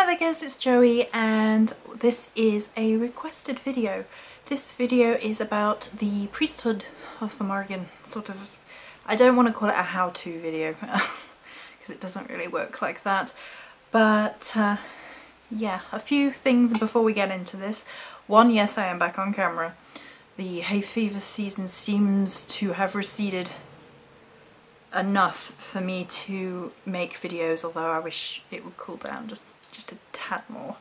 Hi there guys, it's Joey and this is a requested video. This video is about the priesthood of the Morrigan, sort of. I don't want to call it a how-to video because it doesn't really work like that, but yeah, a few things before we get into this. One, yes, I am back on camera. The hay fever season seems to have receded enough for me to make videos, although I wish it would cool down just a tad more.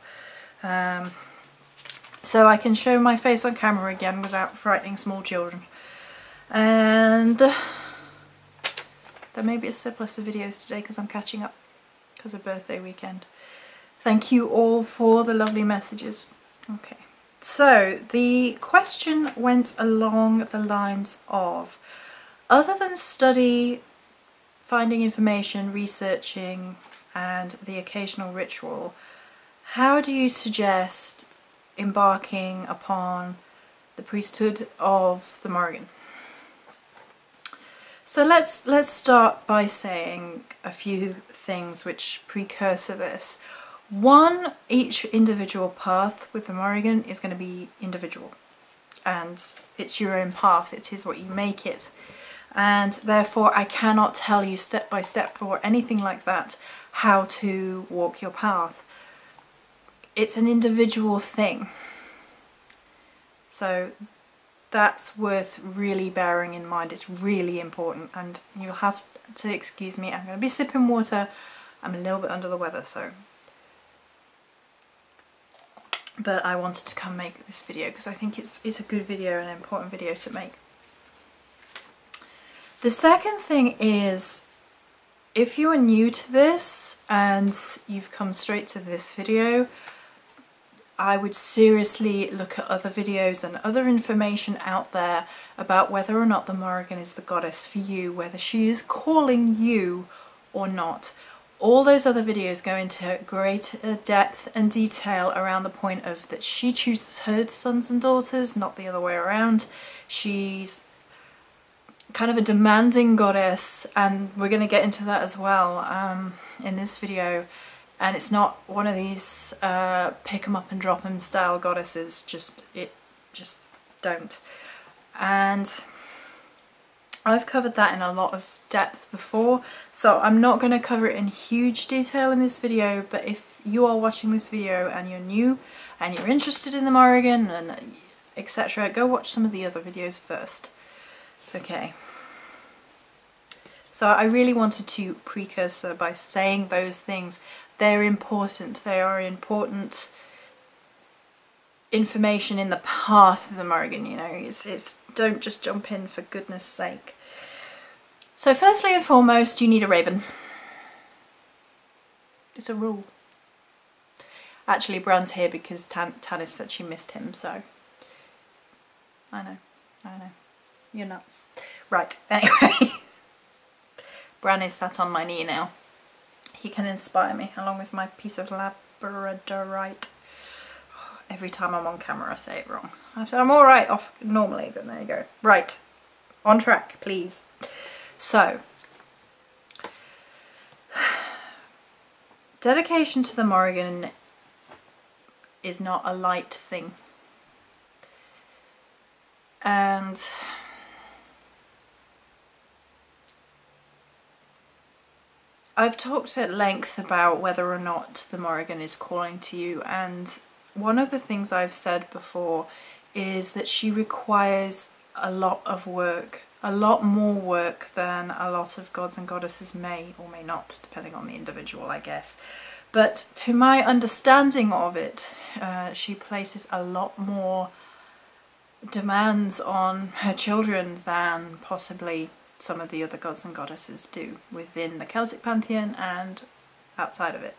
So I can show my face on camera again without frightening small children. And there may be a surplus of videos today because I'm catching up because of birthday weekend. Thank you all for the lovely messages. Okay, so the question went along the lines of, other than study, finding information, researching, and the occasional ritual, how do you suggest embarking upon the priesthood of the Morrigan? So let's start by saying a few things which precursor this. One, each individual path with the Morrigan is going to be individual, and it's your own path, it is what you make it. And therefore I cannot tell you step by step or anything like that how to walk your path. It's an individual thing. So that's worth really bearing in mind. It's really important, and you'll have to excuse me, I'm going to be sipping water. I'm a little bit under the weather, so. But I wanted to come make this video because I think it's a good video and an important video to make. The second thing is, if you are new to this and you've come straight to this video, I would seriously look at other videos and other information out there about whether or not the Morrigan is the goddess for you, whether she is calling you or not. All those other videos go into great depth and detail around the point of that she chooses her sons and daughters, not the other way around. She's kind of a demanding goddess, and we're going to get into that as well in this video. And it's not one of these pick 'em up and drop 'em style goddesses, just don't. And I've covered that in a lot of depth before, so I'm not going to cover it in huge detail in this video, but if you are watching this video and you're new and you're interested in the Morrigan and etc., go watch some of the other videos first. Okay, so I really wanted to precursor by saying those things. They're important. They are important information in the path of the Morrigan, you know. It's don't just jump in, for goodness sake. So firstly and foremost, you need a raven. It's a rule. Actually, Bran's here because Tanis said she missed him, so I know. You're nuts. Right, anyway. Bran is sat on my knee now. He can inspire me, along with my piece of labradorite. Every time I'm on camera I say it wrong. I'm alright off normally, but there you go. Right, on track, please. So, dedication to the Morrigan is not a light thing. And I've talked at length about whether or not the Morrigan is calling to you, and one of the things I've said before is that she requires a lot of work, a lot more work than a lot of gods and goddesses may or may not, depending on the individual, I guess. But to my understanding of it, she places a lot more demands on her children than possibly some of the other gods and goddesses do within the Celtic pantheon and outside of it.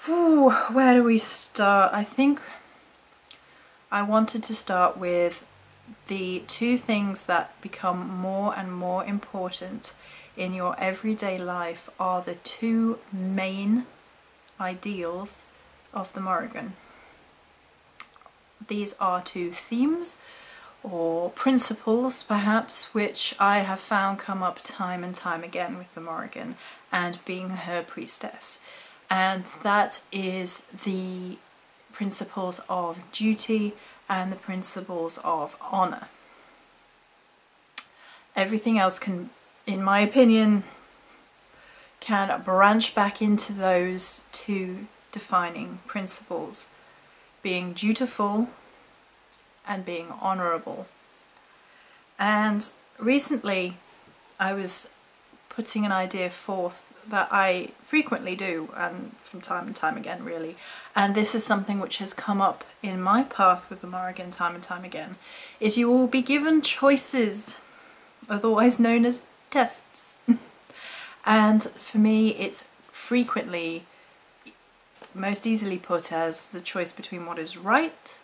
Ooh, where do we start? I think I wanted to start with the two things that become more and more important in your everyday life are the two main ideals of the Morrigan. These are two themes. or principles perhaps, which I have found come up time and time again with the Morrigan and being her priestess. And that is the principles of duty and the principles of honour. Everything else can, in my opinion, can branch back into those two defining principles, being dutiful and being honourable. And recently I was putting an idea forth that I frequently do, and from time and time again really, and this is something which has come up in my path with the Morrigan time and time again, is you will be given choices, otherwise known as tests. And for me it's frequently most easily put as the choice between what is right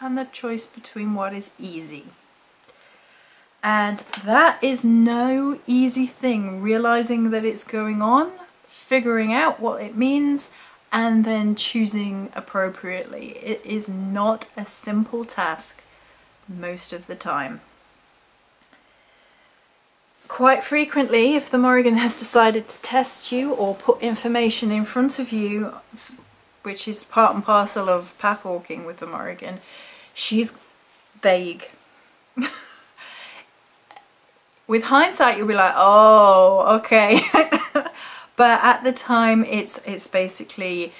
and the choice between what is easy. And that is no easy thing, realizing that it's going on, figuring out what it means, and then choosing appropriately. It is not a simple task most of the time. Quite frequently, if the Morrigan has decided to test you or put information in front of you, which is part and parcel of pathwalking with the Morrigan, she's vague. With hindsight you'll be like, oh, okay. But at the time it's basically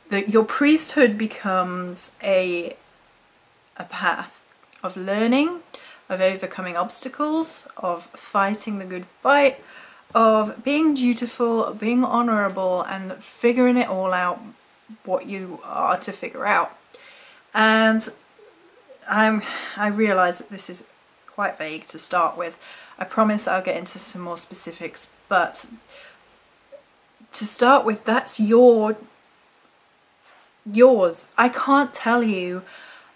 that your priesthood becomes a path of learning, of overcoming obstacles, of fighting the good fight, of being dutiful, of being honourable, and figuring it all out, what you are to figure out. And I realise that this is quite vague to start with. I promise I'll get into some more specifics, but to start with, that's yours. I can't tell you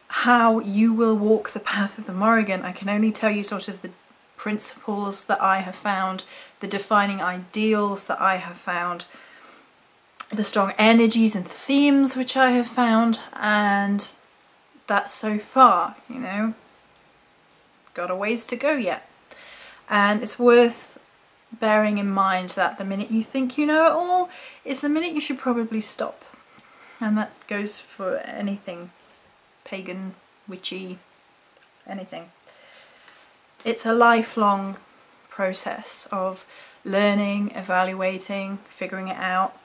how you will walk the path of the Morrigan. I can only tell you sort of the principles that I have found, the defining ideals that I have found, the strong energies and themes which I have found, and that's so far, you know. Got a ways to go yet. And it's worth bearing in mind that the minute you think you know it all is the minute you should probably stop. And that goes for anything pagan, witchy, anything. It's a lifelong process of learning, evaluating, figuring it out.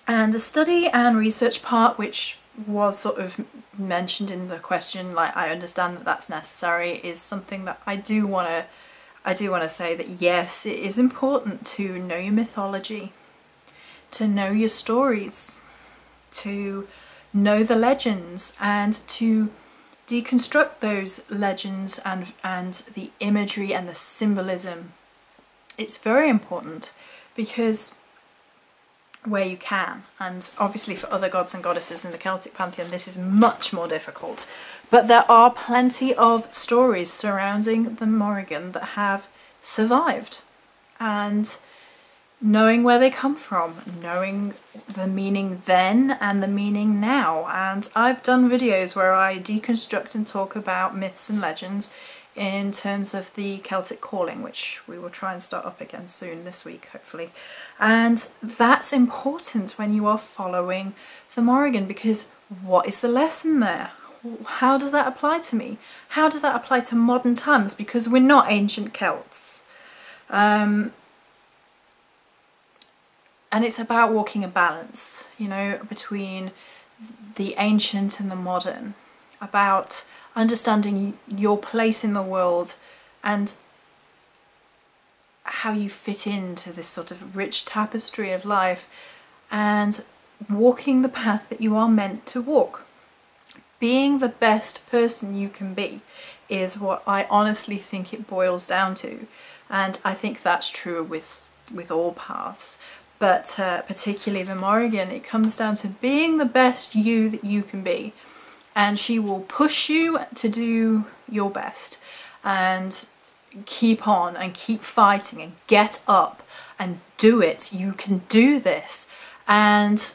And the study and research part, which was sort of mentioned in the question, like I understand that that's necessary, is something that I do want to say that yes, it is important to know your mythology, to know your stories, to know the legends, and to deconstruct those legends and the imagery and the symbolism. It's very important, because where you can, and obviously for other gods and goddesses in the Celtic pantheon this is much more difficult, but there are plenty of stories surrounding the Morrigan that have survived, and knowing where they come from, knowing the meaning then and the meaning now. And I've done videos where I deconstruct and talk about myths and legends in terms of the Celtic calling, which we will try and start up again soon this week, hopefully. And that's important when you are following the Morrigan, because what is the lesson there? How does that apply to me? How does that apply to modern times? Because we're not ancient Celts. And it's about walking a balance, you know, between the ancient and the modern, about understanding your place in the world and how you fit into this sort of rich tapestry of life, and walking the path that you are meant to walk. Being the best person you can be is what I honestly think it boils down to, and I think that's true with all paths, but particularly the Morrigan, it comes down to being the best you that you can be. And she will push you to do your best and keep on and keep fighting and get up and do it. You can do this. And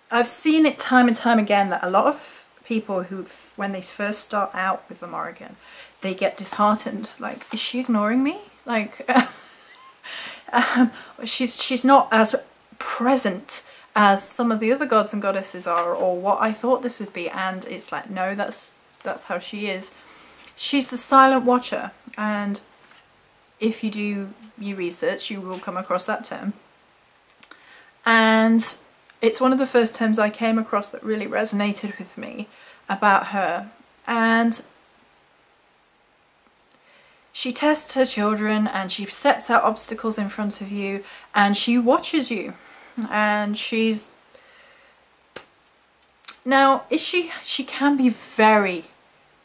I've seen it time and time again that a lot of people who, when they first start out with the Morrigan, they get disheartened. Like, is she ignoring me? Like, she's not as present as some of the other gods and goddesses are, or what I thought this would be. And it's like, no, that's how she is. She's the silent watcher, and if you do your research, you will come across that term. And it's one of the first terms I came across that really resonated with me about her. And she tests her children, and she sets out obstacles in front of you, and she watches you. And she's... Now, she can be very,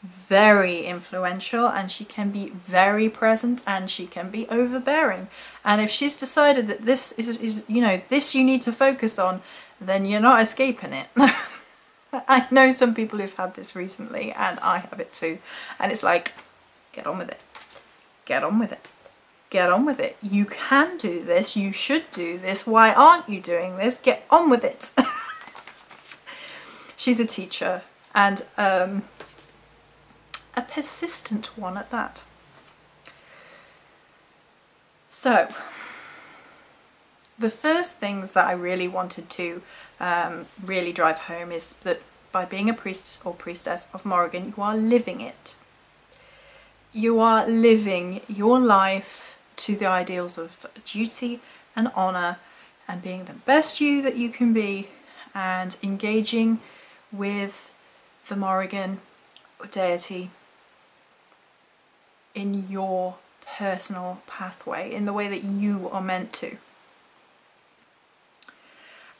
very influential, and she can be very present, and she can be overbearing. And if she's decided that this is you know, this you need to focus on, then you're not escaping it. I know some people who've had this recently, and I have it too. And it's like, get on with it. Get on with it. Get on with it. You can do this. You should do this. Why aren't you doing this? Get on with it. She's a teacher, and a persistent one at that. So, the first things that I really wanted to really drive home is that by being a priest or priestess of Morrigan, you are living it. You are living your life to the ideals of duty and honour, and being the best you that you can be, and engaging with the Morrigan deity in your personal pathway, in the way that you are meant to.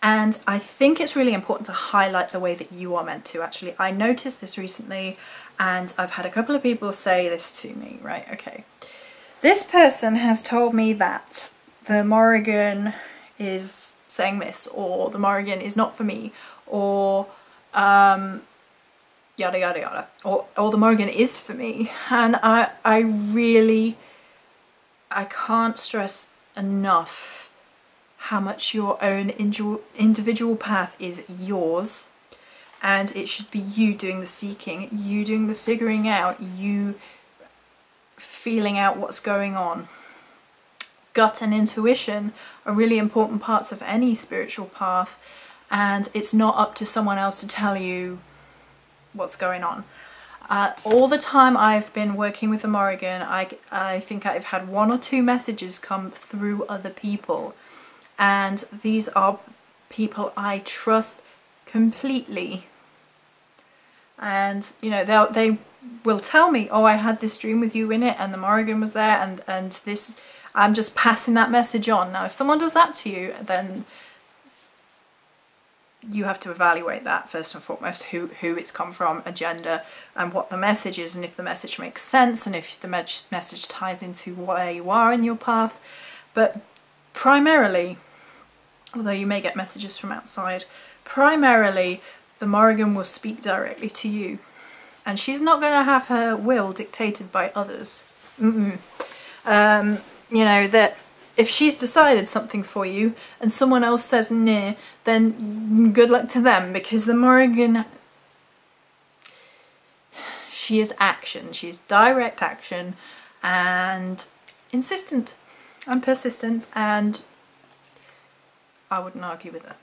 And I think it's really important to highlight the way that you are meant to. Actually, I noticed this recently, and I've had a couple of people say this to me, right? Okay, this person has told me that the Morrigan is saying this, or the Morrigan is not for me, or yada yada yada, or the Morrigan is for me. And I can't stress enough how much your own individual path is yours, and it should be you doing the seeking, you doing the figuring out, you feeling out what's going on. Gut and intuition are really important parts of any spiritual path, and it's not up to someone else to tell you what's going on. All the time I've been working with the Morrigan, I think I've had 1 or 2 messages come through other people, and these are people I trust completely. And you know, they will tell me, oh, I had this dream with you in it, and the Morrigan was there, and this, I'm just passing that message on. Now if someone does that to you, then you have to evaluate that first and foremost, who it's come from, agenda, and what the message is, and if the message makes sense, and if the message ties into where you are in your path. But primarily, although you may get messages from outside, primarily the Morrigan will speak directly to you, and she's not going to have her will dictated by others. You know, that if she's decided something for you and someone else says nah, then good luck to them, because the Morrigan, she is action, she is direct action, and insistent and persistent, and I wouldn't argue with her.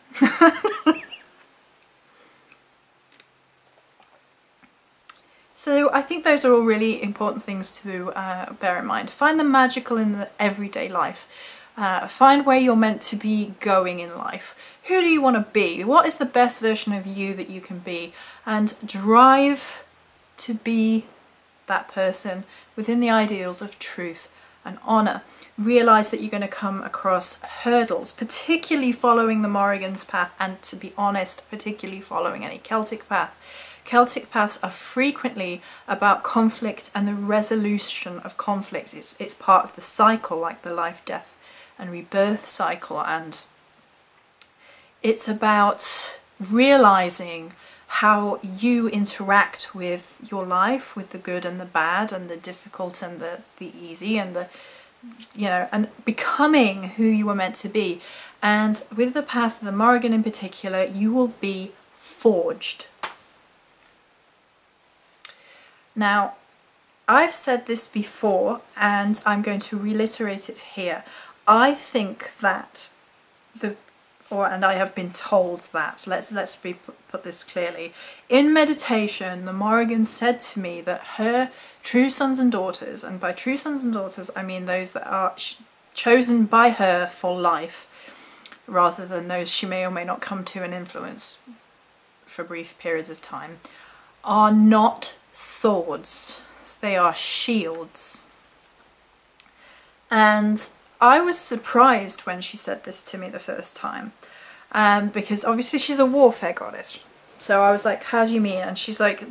So I think those are all really important things to bear in mind. Find the magical in the everyday life. Find where you're meant to be going in life. Who do you want to be? What is the best version of you that you can be? And drive to be that person within the ideals of truth and honour. Realise that you're going to come across hurdles, particularly following the Morrigan's path, and to be honest, particularly following any Celtic path. Celtic paths are frequently about conflict and the resolution of conflicts. It's part of the cycle, like the life, death and rebirth cycle, and it's about realising how you interact with your life, with the good and the bad and the difficult and the easy, and the, you know, and becoming who you were meant to be. And with the path of the Morrigan in particular, you will be forged. Now, I've said this before and I'm going to reiterate it here. I think that and I have been told that, let's put this clearly. In meditation, the Morrigan said to me that her true sons and daughters, and by true sons and daughters I mean those that are chosen by her for life, rather than those she may or may not come to and influence for brief periods of time, are not swords. They are shields. And I was surprised when she said this to me the first time, because obviously she's a warfare goddess. So I was like, how do you mean? And she's like,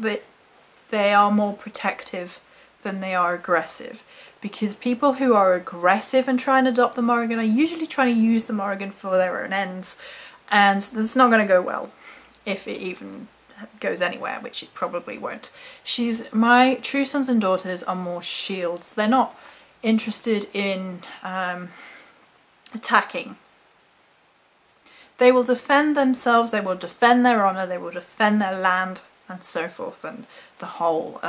they are more protective than they are aggressive. Because people who are aggressive and try and adopt the Morrigan are usually trying to use the Morrigan for their own ends. And that's not going to go well, if it even goes anywhere, which it probably won't. My true sons and daughters are more shields. They're not interested in attacking. They will defend themselves, they will defend their honour, they will defend their land and so forth, and the whole,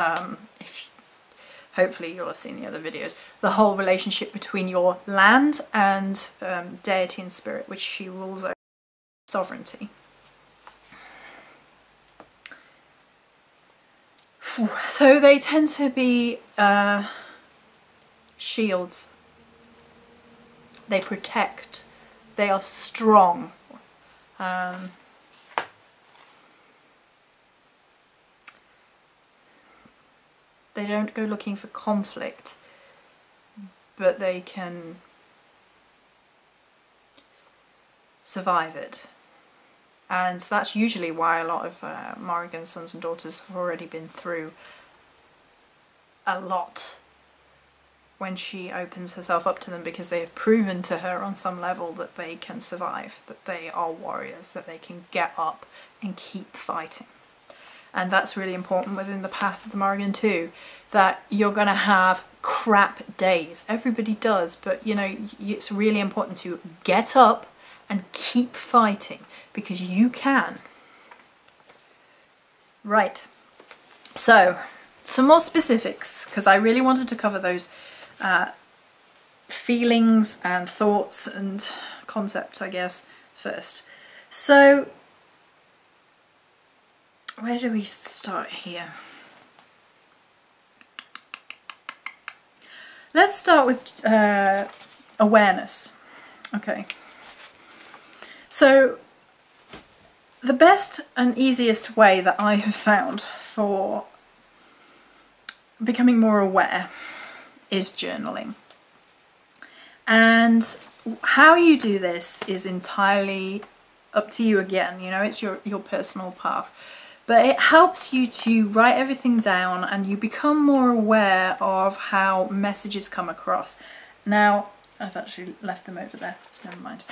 hopefully you'll have seen the other videos, the whole relationship between your land and deity and spirit, which she rules over, sovereignty. So they tend to be shields. They protect. They are strong. They don't go looking for conflict, but they can survive it. And that's usually why a lot of Morrigan's sons and daughters have already been through a lot when she opens herself up to them, because they have proven to her on some level that they can survive, that they are warriors, that they can get up and keep fighting. And that's really important within the path of the Morrigan too, that you're going to have crap days. Everybody does, but you know, it's really important to get up and keep fighting, because you can. Right, so some more specifics, because I really wanted to cover those feelings and thoughts and concepts, I guess, first. So where do we start here? Let's start with awareness. Okay. So the best and easiest way that I have found for becoming more aware is journaling. And how you do this is entirely up to you again, you know, it's your personal path. But it helps you to write everything down and you become more aware of how messages come across. Now, I've actually left them over there, never mind.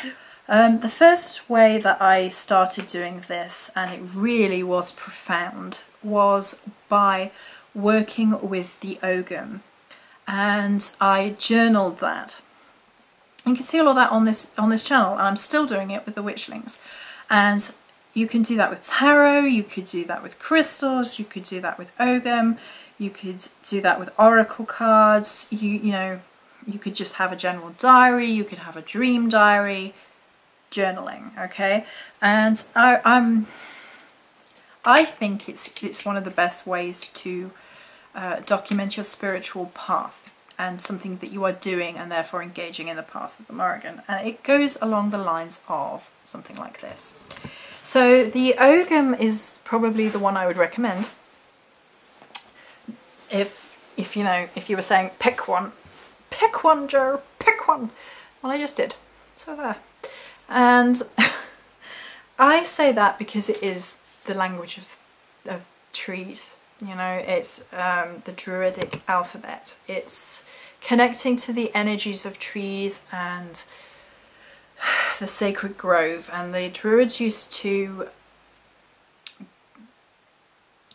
The first way that I started doing this, and it really was profound, was by working with the Ogam. And I journaled that. You can see all of that on this channel, and I'm still doing it with the witchlings. And you can do that with tarot, you could do that with crystals, you could do that with Ogam, you could do that with oracle cards, you know, you could just have a general diary, you could have a dream diary, journaling, okay? And I think it's one of the best ways to document your spiritual path and something that you are doing and therefore engaging in the path of the Morrigan. And it goes along the lines of something like this. So the Ogam is probably the one I would recommend. If you know, if you were saying pick one, Joe, pick one. Well, I just did. So there. And I say that because it is the language of trees. You know, it's the Druidic alphabet. It's connecting to the energies of trees and the sacred grove. And the Druids used to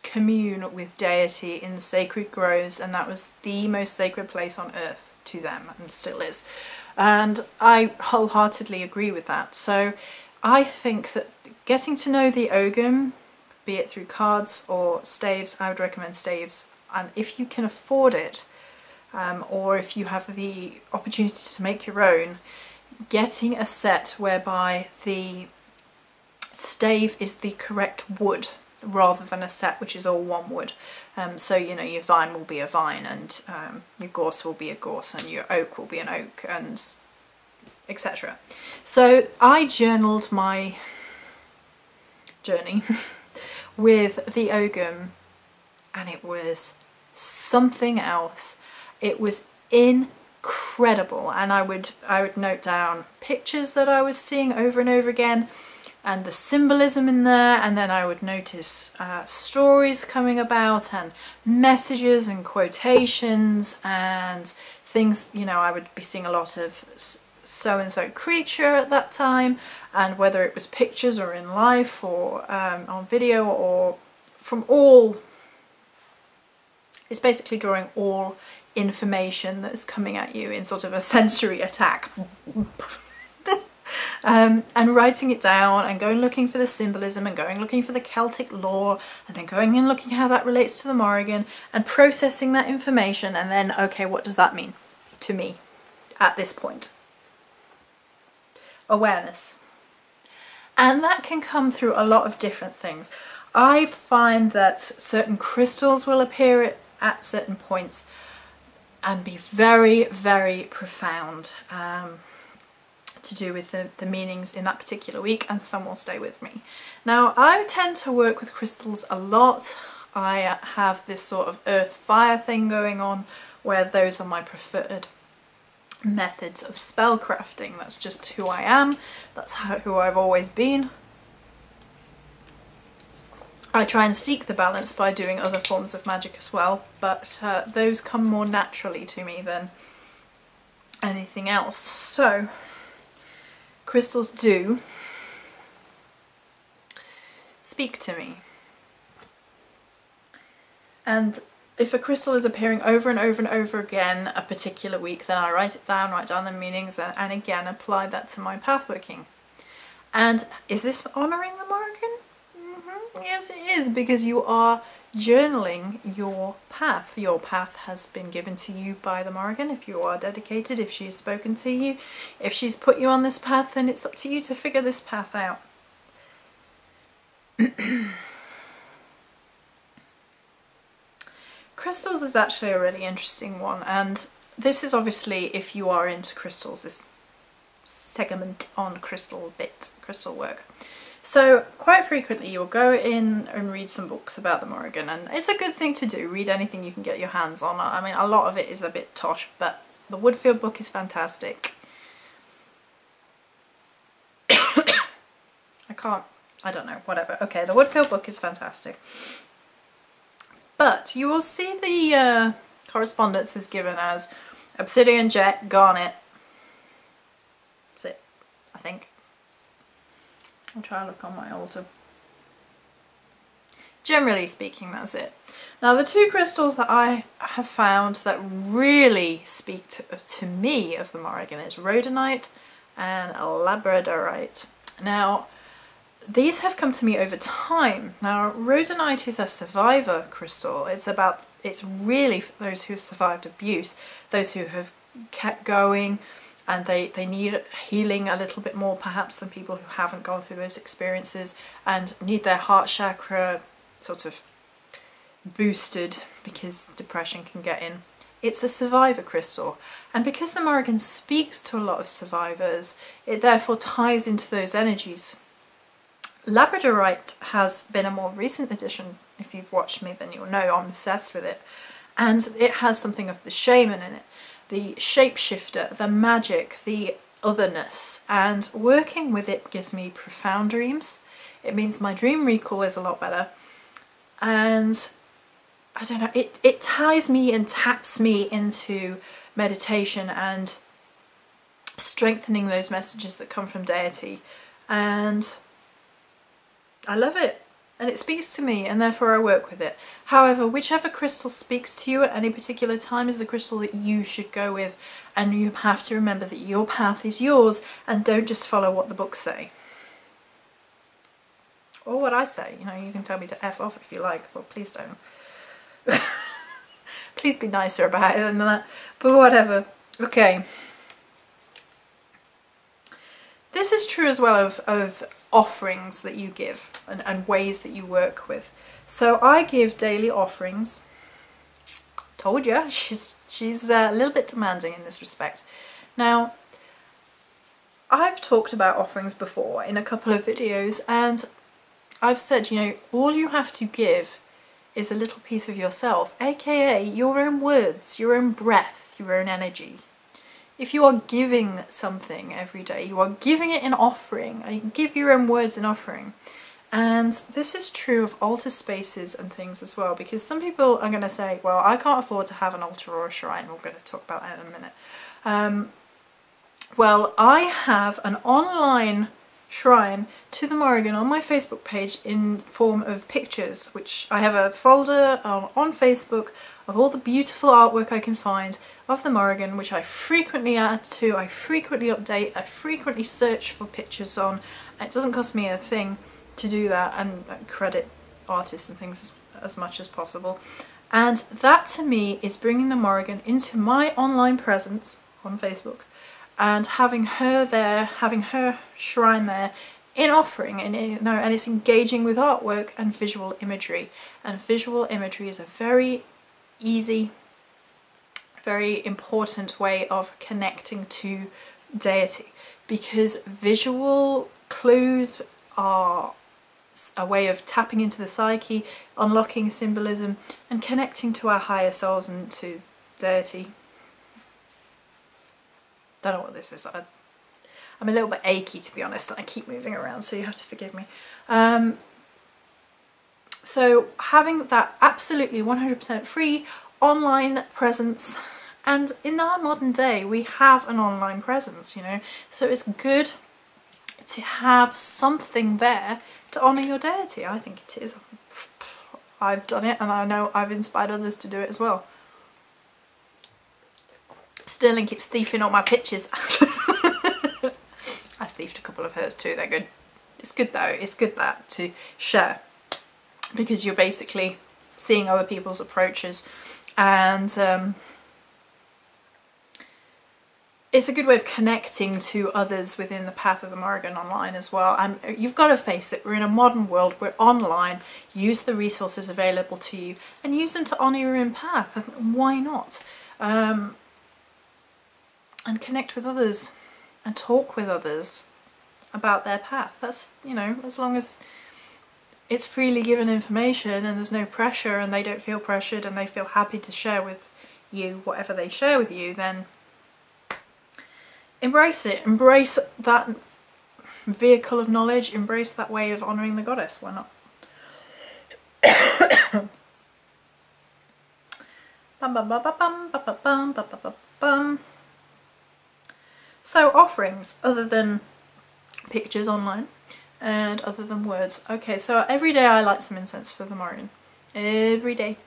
commune with deity in the sacred groves, and that was the most sacred place on earth to them, and still is. And I wholeheartedly agree with that. So I think that getting to know the Ogam, be it through cards or staves, I would recommend staves and if you can afford it, or if you have the opportunity to make your own, getting a set whereby the stave is the correct wood rather than a set which is all one wood. So you know, your vine will be a vine, and your gorse will be a gorse, and your oak will be an oak, and etc. So I journaled my journey with the Ogum, and it was something else. It was incredible, and I would note down pictures that I was seeing over and over again, and the symbolism in there, and then I would notice stories coming about, and messages and quotations and things. You know, I would be seeing a lot of so-and-so creature at that time, and whether it was pictures or in life or on video or from all, it's basically drawing all information that's coming at you in sort of a sensory attack. And writing it down and going looking for the symbolism and going looking for the Celtic lore, and then going and looking how that relates to the Morrigan and processing that information, and then, okay, what does that mean to me at this point? Awareness. And that can come through a lot of different things. I find that certain crystals will appear at certain points and be very, very profound, to do with the meanings in that particular week, and some will stay with me. Now, I tend to work with crystals a lot. I have this sort of earth fire thing going on, where those are my preferred methods of spell crafting. That's just who I am. That's who I've always been. I try and seek the balance by doing other forms of magic as well, but those come more naturally to me than anything else. So crystals do speak to me, and if a crystal is appearing over and over and over again a particular week, then I write down the meanings, and again apply that to my pathworking. And is this honouring the Morrigan? Yes, it is, because you are journaling your path. Your path has been given to you by the Morrigan if you are dedicated, if she's spoken to you. If she's put you on this path, then it's up to you to figure this path out. Crystals is actually a really interesting one, and this is obviously if you are into crystals, this segment on crystal work. So quite frequently you'll go in and read some books about the Morrigan, and it's a good thing to do. Read anything you can get your hands on. I mean, a lot of it is a bit tosh, but the Woodfield book is fantastic. I don't know, whatever. Okay, the Woodfield book is fantastic. But you will see the correspondence is given as obsidian, jet, garnet. That's it, I think. I'll try to look on my altar. Generally speaking, that's it. Now, the two crystals that I have found that really speak to me of the Morrigan is rhodonite and labradorite. Now, these have come to me over time. Now, rhodonite is a survivor crystal. It's really for those who have survived abuse, those who have kept going, and they need healing a little bit more perhaps than people who haven't gone through those experiences and need their heart chakra sort of boosted because depression can get in. It's a survivor crystal, and because the Morrigan speaks to a lot of survivors, it therefore ties into those energies. Labradorite has been a more recent addition. If you've watched me, then you'll know I'm obsessed with it, and it has something of the shaman in it. The shapeshifter, the magic, the otherness, and working with it gives me profound dreams. It means my dream recall is a lot better, and I don't know, it ties me and taps me into meditation and strengthening those messages that come from deity, and I love it. And it speaks to me, and therefore I work with it. However, whichever crystal speaks to you at any particular time is the crystal that you should go with, and you have to remember that your path is yours, and don't just follow what the books say. Or what I say. You know, you can tell me to F off if you like, but please don't. Please be nicer about it than that. But whatever. Okay. This is true as well of offerings that you give and ways that you work with. So I give daily offerings. Told you, she's a little bit demanding in this respect. Now, I've talked about offerings before in a couple of videos, and I've said, you know, all you have to give is a little piece of yourself, aka your own words, your own breath, your own energy. If you are giving something every day, you are giving it in offering. You give your own words in offering. And this is true of altar spaces and things as well, because some people are going to say, well, I can't afford to have an altar or a shrine. We're going to talk about that in a minute. Well, I have an online shrine to the Morrigan on my Facebook page in form of pictures, which I have a folder on Facebook of all the beautiful artwork I can find of the Morrigan, which I frequently add to, I frequently update, I frequently search for pictures on. It doesn't cost me a thing to do that, and credit artists and things as much as possible. And that to me is bringing the Morrigan into my online presence on Facebook, and having her there, having her shrine there in offering, and and it's engaging with artwork and visual imagery. And visual imagery is a very easy, very important way of connecting to deity, because visual clues are a way of tapping into the psyche, unlocking symbolism, and connecting to our higher selves and to deity. Don't know what this is. I'm a little bit achy, to be honest, and I keep moving around, so you have to forgive me. So having that absolutely 100% free online presence, and in our modern day we have an online presence, you know, so it's good to have something there to honour your deity. I think it is. I've done it, and I know I've inspired others to do it as well. Sterling keeps thieving all my pictures. I thieved a couple of hers too, they're good. It's good though, it's good that to share, because you're basically seeing other people's approaches, and it's a good way of connecting to others within the path of the Morrigan online as well. And you've got to face it, we're in a modern world, we're online. Use the resources available to you and use them to honour your own path. Why not? And connect with others and talk with others about their path. That's, you know, as long as it's freely given information and there's no pressure, and they don't feel pressured and they feel happy to share with you whatever they share with you, then embrace it. Embrace that vehicle of knowledge, embrace that way of honouring the goddess. Why not? Bum, bum, bum, bum, bum, bum, bum, bum, bum, bum. So offerings, other than pictures online and other than words. Okay, so every day I light some incense for the Morrigan. Every day.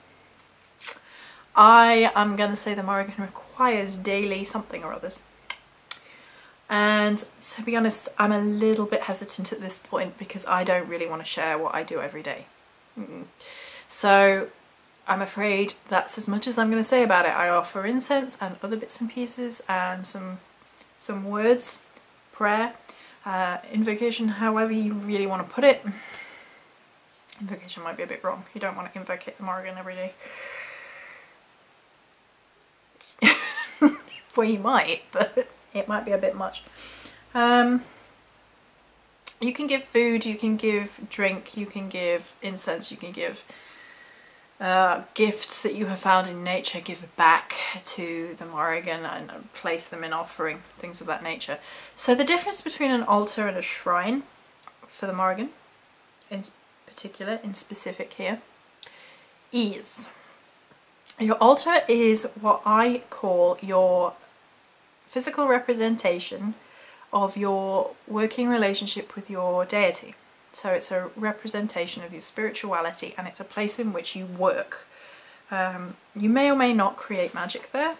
I am going to say the Morrigan requires daily something or others. And to be honest, I'm a little bit hesitant at this point because I don't really want to share what I do every day. So I'm afraid that's as much as I'm going to say about it. I offer incense and other bits and pieces and some words, prayer, invocation, however you really want to put it. Invocation might be a bit wrong. You don't want to invocate the Morrigan every day. Well, you might, but it might be a bit much. You can give food, you can give drink, you can give incense, you can give gifts that you have found in nature, give back to the Morrigan and place them in offering, things of that nature. So the difference between an altar and a shrine for the Morrigan, in particular, in specific here, is your altar is what I call your physical representation of your working relationship with your deity. So it's a representation of your spirituality, and it's a place in which you work. You may or may not create magic there,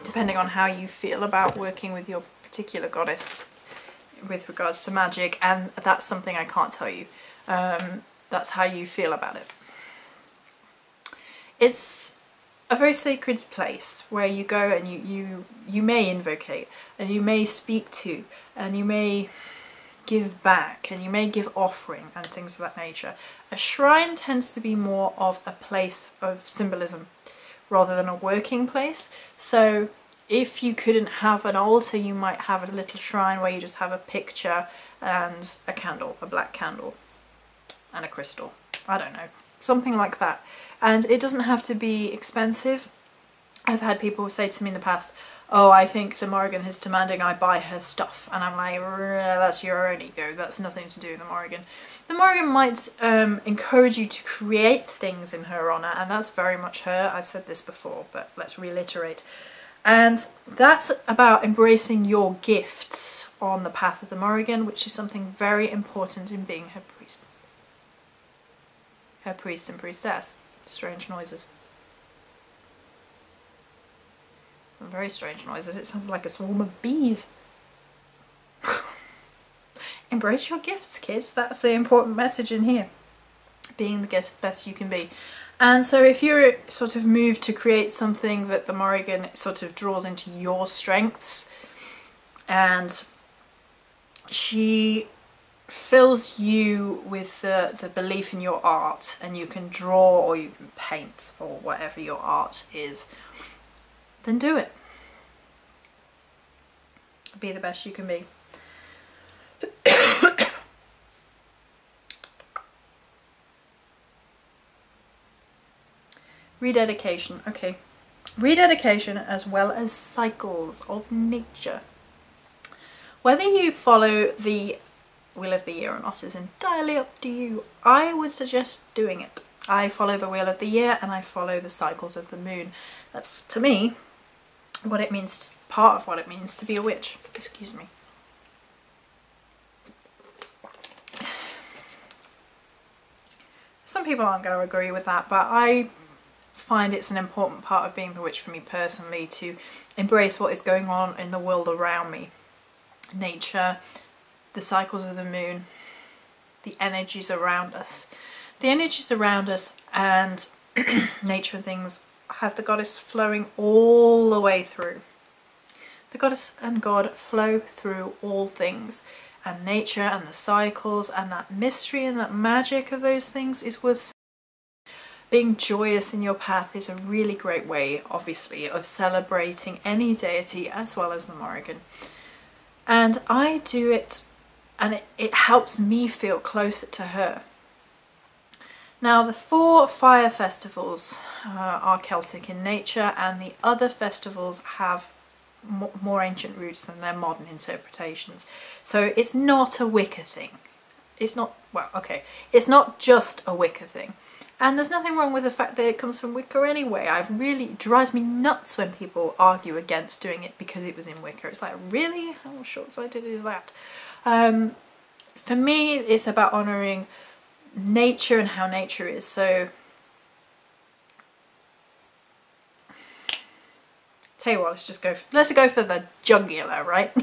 depending on how you feel about working with your particular goddess with regards to magic, and that's something I can't tell you. That's how you feel about it. it's a very sacred place where you go and you may invocate, and you may speak to, and you may give back, and you may give offering and things of that nature. A shrine tends to be more of a place of symbolism rather than a working place. So if you couldn't have an altar, you might have a little shrine where you just have a picture and a candle, a black candle, and a crystal. I don't know, something like that. And it doesn't have to be expensive. I've had people say to me in the past, oh, I think the Morrigan is demanding I buy her stuff. And I'm like, that's your own ego, that's nothing to do with the Morrigan. The Morrigan might encourage you to create things in her honour, and that's very much her. I've said this before, but let's reiterate. And that's about embracing your gifts on the path of the Morrigan, which is something very important in being her priest. Her priest and priestess. Strange noises. Some very strange noises. It sounded like a swarm of bees. Embrace your gifts, kids. That's the important message in here. Being the best you can be. And so if you're sort of moved to create something that the Morrigan sort of draws into your strengths, and she fills you with the belief in your art, and you can draw or you can paint or whatever your art is, then do it. Be the best you can be. Rededication, okay. Rededication as well as cycles of nature. Whether you follow the Wheel of the Year or not is entirely up to you. I would suggest doing it. I follow the Wheel of the Year and I follow the cycles of the moon. That's, to me, what it means, part of what it means to be a witch. Excuse me. Some people aren't going to agree with that, but I find it's an important part of being the witch for me personally, to embrace what is going on in the world around me. Nature, the cycles of the moon, the energies around us. The energies around us and nature and things have the goddess flowing all the way through. The goddess and God flow through all things, and nature and the cycles and that mystery and that magic of those things is worth. Being joyous in your path is a really great way, obviously, of celebrating any deity as well as the Morrigan. And I do it, and it helps me feel closer to her. Now, the 4 fire festivals are Celtic in nature, and the other festivals have more ancient roots than their modern interpretations. So it's not a Wicca thing. It's not, well, okay, it's not just a Wicca thing. And there's nothing wrong with the fact that it comes from Wicca anyway. It drives me nuts when people argue against doing it because it was in Wicca. It's like, really? How short-sighted is that? For me, it's about honouring nature and how nature is. So, tell you what, let's go for the jugular, right?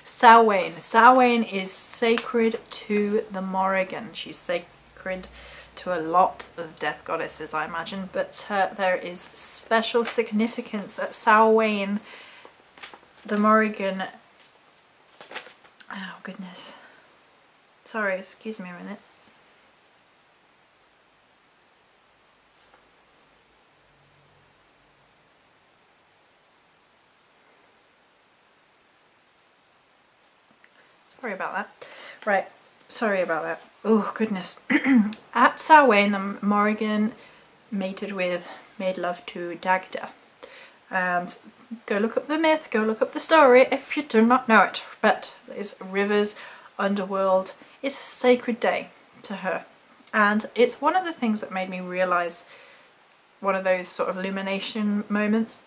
Samhain. Samhain is sacred to the Morrigan. She's sacred to a lot of death goddesses, I imagine, but there is special significance at Samhain. The Morrigan... Oh, goodness. Sorry, excuse me a minute. Sorry about that. Right, sorry about that. Oh, goodness. At Samhain, the Morrigan made love to Dagda. And go look up the myth, go look up the story if you do not know it. But there's rivers, underworld. It's a sacred day to her. And it's one of the things that made me realise, one of those sort of illumination moments,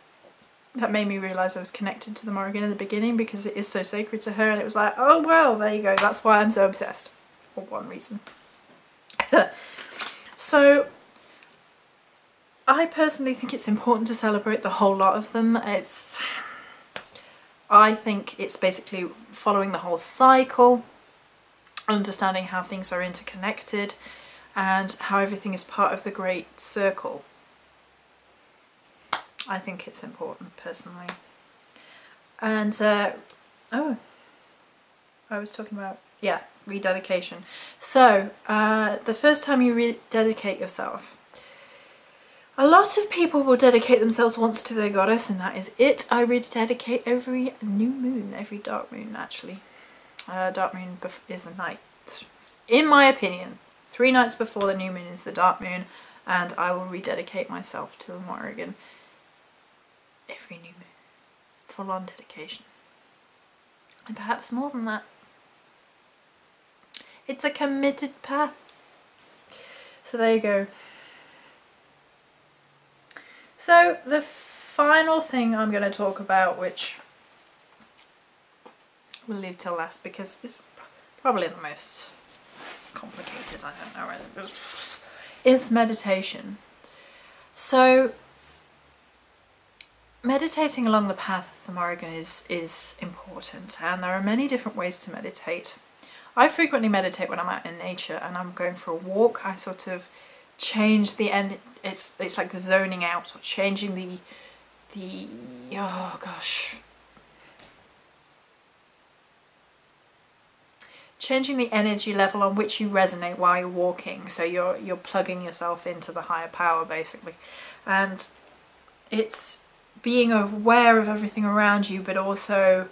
that made me realise I was connected to the Morrigan in the beginning, because it is so sacred to her, and it was like, oh well, there you go, that's why I'm so obsessed, for one reason. So, I personally think it's important to celebrate the whole lot of them. I think it's basically following the whole cycle, understanding how things are interconnected and how everything is part of the great circle. I think it's important personally. And oh, I was talking about, yeah, rededication. So the first time you rededicate yourself, a lot of people will dedicate themselves once to their goddess, and that is it. I rededicate every new moon, every dark moon actually. Dark moon is the night, in my opinion, 3 nights before the new moon is the dark moon, and I will rededicate myself to the Morrigan every new moon. Full on dedication. And perhaps more than that. It's a committed path. So there you go. So the final thing I'm going to talk about, which we'll leave till last because it's probably the most complicated, I don't know, is meditation. So meditating along the path of the Morrigan is important, and there are many different ways to meditate. I frequently meditate when I'm out in nature and I'm going for a walk. I sort of change the end. It's like the zoning out, or changing the oh gosh, changing the energy level on which you resonate while you're walking. So you're plugging yourself into the higher power basically, and it's being aware of everything around you, but also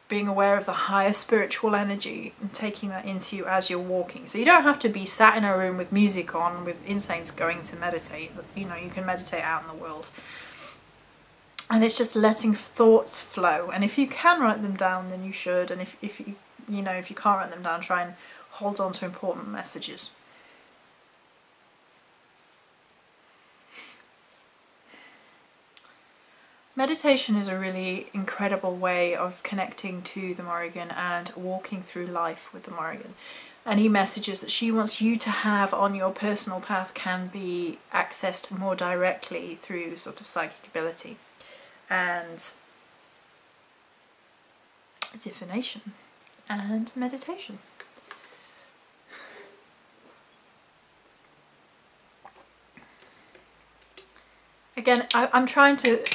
being aware of the higher spiritual energy and taking that into you as you're walking. So you don't have to be sat in a room with music on with incense going to meditate. You know, you can meditate out in the world, and it's just letting thoughts flow. And if you can write them down, then you should, and if you know, if you can't write them down, try and hold on to important messages. Meditation is a really incredible way of connecting to the Morrigan and walking through life with the Morrigan. Any messages that she wants you to have on your personal path can be accessed more directly through sort of psychic ability and divination and meditation. Again, I'm trying to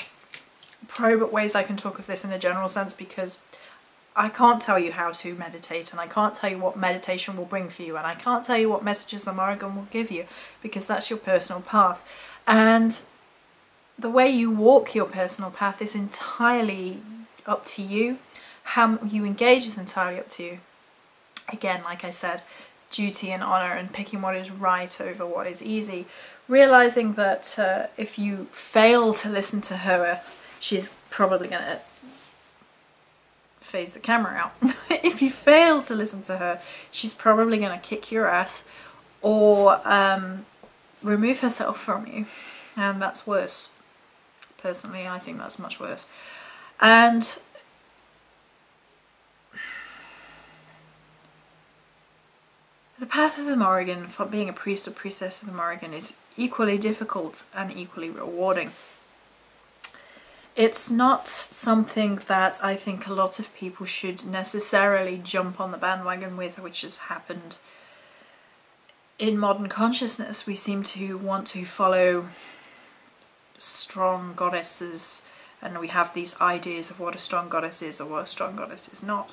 probe at ways I can talk of this in a general sense, because I can't tell you how to meditate, and I can't tell you what meditation will bring for you, and I can't tell you what messages the Morrigan will give you, because that's your personal path. And the way you walk your personal path is entirely up to you. How you engage is entirely up to you. Again, like I said, duty and honour, and picking what is right over what is easy. Realising that if you fail to listen to her, she's probably going to phase the camera out. If you fail to listen to her, she's probably going to kick your ass or remove herself from you. And that's worse. Personally, I think that's much worse. And the path of the Morrigan, for being a priest or priestess of the Morrigan, is equally difficult and equally rewarding. It's not something that I think a lot of people should necessarily jump on the bandwagon with, which has happened in modern consciousness. We seem to want to follow strong goddesses, and we have these ideas of what a strong goddess is or what a strong goddess is not.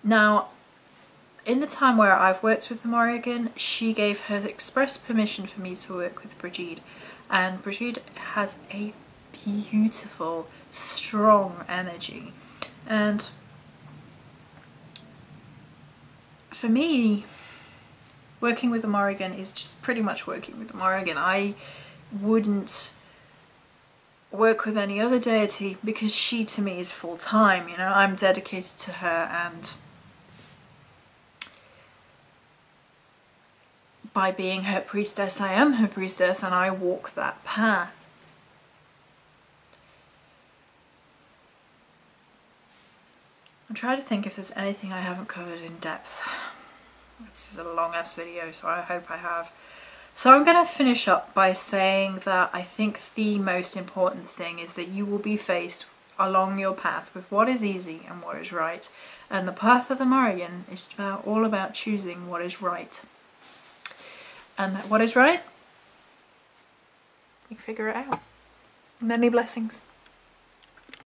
Now, in the time where I've worked with the Morrigan, she gave her express permission for me to work with Brigitte, and Brigitte has a beautiful, strong energy. And for me, working with the Morrigan is just pretty much working with the Morrigan. I wouldn't work with any other deity because she to me is full time, you know. I'm dedicated to her, and by being her priestess, I am her priestess, and I walk that path. I'm trying to think if there's anything I haven't covered in depth. This is a long ass video, so I hope I have. So I'm going to finish up by saying that I think the most important thing is that you will be faced along your path with what is easy and what is right. And the path of the Morrigan is all about choosing what is right. And what is right? You figure it out. Many blessings.